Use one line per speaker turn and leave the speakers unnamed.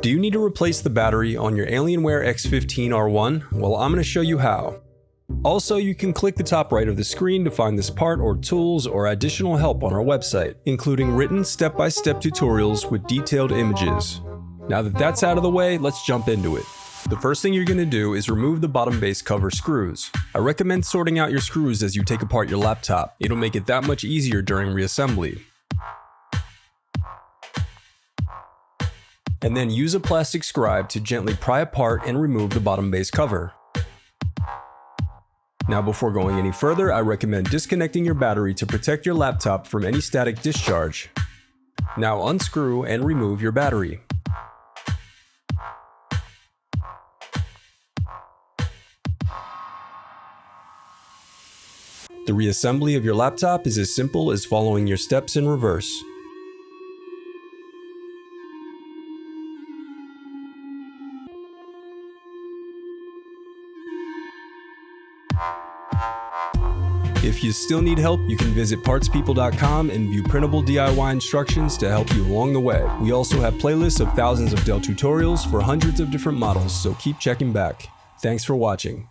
Do you need to replace the battery on your Alienware X15 R1? Well, I'm going to show you how. Also, you can click the top right of the screen to find this part or tools or additional help on our website, including written step-by-step tutorials with detailed images. Now that that's out of the way, let's jump into it. The first thing you're going to do is remove the bottom base cover screws. I recommend sorting out your screws as you take apart your laptop. It'll make it that much easier during reassembly. And then use a plastic scribe to gently pry apart and remove the bottom base cover. Now before going any further, I recommend disconnecting your battery to protect your laptop from any static discharge. Now unscrew and remove your battery. The reassembly of your laptop is as simple as following your steps in reverse. If you still need help, you can visit partspeople.com and view printable DIY instructions to help you along the way. We also have playlists of thousands of Dell tutorials for hundreds of different models, so keep checking back. Thanks for watching.